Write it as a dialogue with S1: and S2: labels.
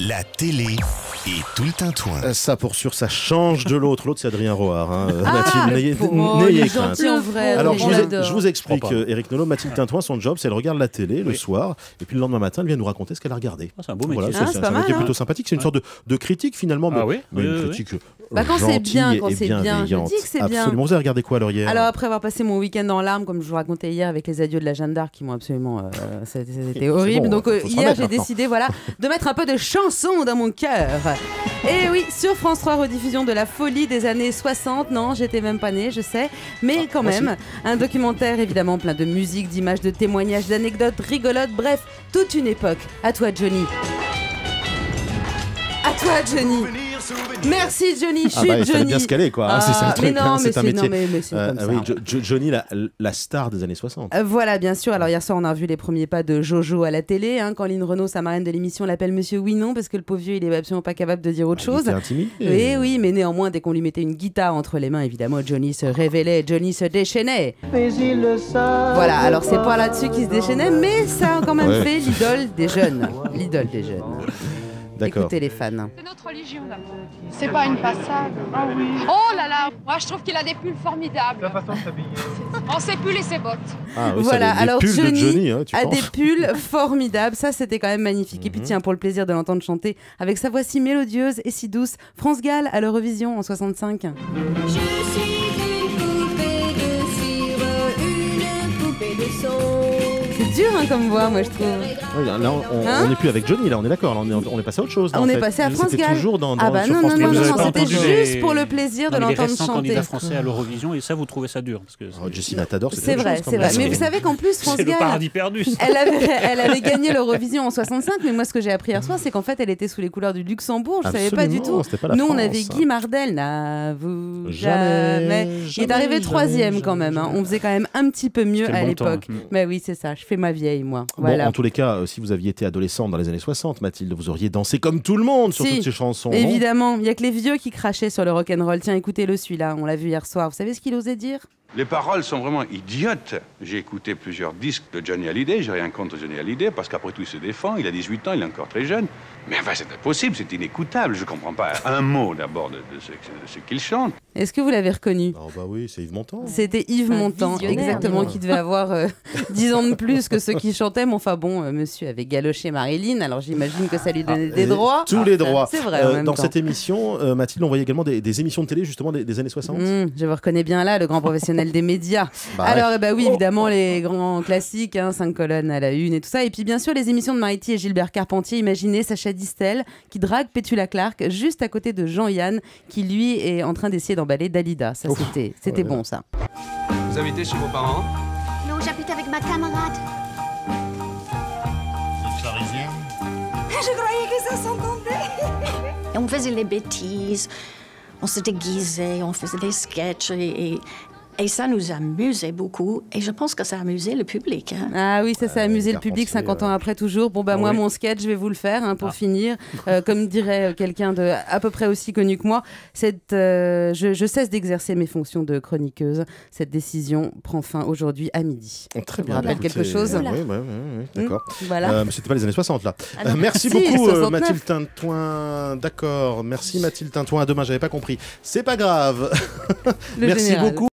S1: La télé et tout le tintouin.
S2: Ça, pour sûr, ça change de l'autre. L'autre, c'est Adrien Roard. Hein. Mathilde, n'ayez crainte.
S3: Gentil en vrai.
S2: Alors,
S3: on l'adore.
S2: je vous explique, Eric Nolot, Mathilde Tintouin, son job, c'est elle regarde la télé le soir, et puis le lendemain matin, elle vient nous raconter ce qu'elle a regardé.
S4: C'est un beau métier.
S2: Voilà, c'est un métier plutôt sympathique. C'est une sorte de critique, finalement, mais une critique
S3: quand c'est bien,
S2: gentille et bienveillante.
S3: je dis que c'est bien.
S2: Absolument. Vous avez regardé quoi alors hier?
S3: Alors après avoir passé mon week-end en larmes, comme je vous racontais hier avec les adieux de la Jeanne d'Arc qui m'ont absolument, c'était horrible.
S2: Bon,
S3: donc hier j'ai décidé de mettre un peu de chansons dans mon cœur. Et oui, sur France 3, rediffusion de la folie des années 60. Non, j'étais même pas née, je sais, mais quand même, un documentaire évidemment plein de musique, d'images, de témoignages, d'anecdotes rigolotes. Bref, toute une époque. À toi Johnny. À toi Johnny. Merci Johnny, je suis
S2: Johnny.
S3: Johnny.
S2: Bien se caler quoi. C'est un truc,
S3: mais non,
S2: c'est un métier.
S3: mais c'est comme ça.
S2: Oui, Johnny, la star des années 60.
S3: Voilà, bien sûr. Alors hier soir, on a revu les premiers pas de Jojo à la télé. Quand Lynn Renaud, sa marraine de l'émission, l'appelle Monsieur Oui-Non parce que le pauvre vieux, il est absolument pas capable de dire autre chose.
S2: Il était intimidé.
S3: Et oui, mais néanmoins, dès qu'on lui mettait une guitare entre les mains, évidemment, Johnny se révélait, Johnny se déchaînait.
S5: Mais il le savent.
S3: Voilà, alors c'est pas là-dessus qu'il se déchaînait, mais ça a quand même fait l'idole des jeunes. L'idole des jeunes.
S2: D'accord.
S3: Écoutez les fans.
S6: C'est notre religion d'amour. C'est pas une passade. Ah oui. Oh là là, moi je trouve qu'il a des pulls formidables. La façon de s'habiller. On sait plus et ses bottes.
S2: Ah, oui,
S3: voilà,
S2: ça,
S3: alors
S2: pulls
S3: Johnny
S2: hein,
S3: a des pulls formidables, ça c'était quand même magnifique. Et puis tiens, pour le plaisir de l'entendre chanter avec sa voix si mélodieuse et si douce, France Gall à l'Eurovision en 65.
S7: Je suis une poupée de cire, une poupée de son.
S3: C'est dur comme voix, moi je trouve.
S2: Oui, là, on n'est plus avec Johnny, là, on est d'accord. On est passé à autre chose. Là,
S3: on
S2: en
S3: est
S2: fait.
S3: passé à France Gall.
S2: Toujours dans
S3: ah bah
S2: sur
S3: non,
S2: France
S3: non,
S2: 3.
S3: non, c'était juste pour le plaisir de l'entendre
S4: les récents
S3: chanter.
S4: candidats français à l'Eurovision, et ça, vous trouvez ça dur parce que
S2: Jessie Matador,
S3: c'est vrai, c'est vrai. Mais vous savez qu'en plus, France
S4: c'est le
S3: Gall,
S4: paradis perdu.
S3: elle avait gagné l'Eurovision en 65, mais moi ce que j'ai appris hier soir, c'est qu'en fait elle était sous les couleurs du Luxembourg. Je savais pas du tout. Nous on avait Guy Mardel, n'avoue jamais. Il est arrivé troisième quand même. On faisait quand même un petit peu mieux à l'époque. Mais oui, c'est ça. Je fais ma vieille moi.
S2: Bon, en tous les cas, si vous aviez été adolescente dans les années 60, Mathilde, vous auriez dansé comme tout le monde sur toutes ces chansons.
S3: Évidemment, il y a que les vieux qui crachaient sur le rock'n'roll. Tiens, écoutez-le celui-là. On l'a vu hier soir. Vous savez ce qu'il osait dire?
S8: Les paroles sont vraiment idiotes. J'ai écouté plusieurs disques de Johnny Hallyday, j'ai rien contre Johnny Hallyday, parce qu'après tout, il se défend, il a 18 ans, il est encore très jeune. Mais enfin, c'est impossible, c'est inécoutable, je comprends pas un mot d'abord de ce qu'il chante.
S3: Est-ce que vous l'avez reconnu?
S2: Oh bah oui, c'est Yves Montand.
S3: C'était Yves Montand, exactement, qui devait avoir 10 ans de plus que ceux qui chantaient, mais enfin bon, monsieur avait galoché Marilyn, alors j'imagine que ça lui donnait des droits.
S2: Tous les droits.
S3: C'est vrai, en même
S2: dans
S3: temps.
S2: cette émission, Mathilde, on voyait également des émissions de télé, justement, des années 60.
S3: Je vous reconnais bien là, le grand professionnel des médias. Alors, oui, évidemment, les grands classiques, 5 colonnes à la une et tout ça. Et puis, bien sûr, les émissions de Mariti et Gilbert Carpentier. Imaginez Sacha Distel qui drague Petula Clark juste à côté de Jean-Yann qui, lui, est en train d'essayer d'emballer Dalida. Ça, c'était bon, ça.
S9: Vous habitez chez vos parents?
S7: Non, j'habite avec ma camarade.
S1: Une Parisienne.
S7: Je croyais que ça s'entendait. Et on faisait les bêtises, on se déguisait, on faisait des sketchs et ça nous amusait beaucoup. Et je pense que ça amusait le public.
S3: Ah oui, ça a amusé le public 50 ans après toujours. Bon, moi, mon sketch, je vais vous le faire pour finir. Comme dirait quelqu'un de à peu près aussi connu que moi, je cesse d'exercer mes fonctions de chroniqueuse. Cette décision prend fin aujourd'hui à midi.
S2: Très bien.
S3: Ça vous rappelle quelque chose?
S2: Oui, d'accord.
S3: Voilà.
S2: Mais c'était pas les années 60, là.
S3: Ah
S2: merci
S3: si,
S2: beaucoup,
S3: 69.
S2: Mathilde Tintouin. D'accord. Merci, Mathilde Tintouin. À demain, j'avais pas compris. C'est pas grave. Merci beaucoup.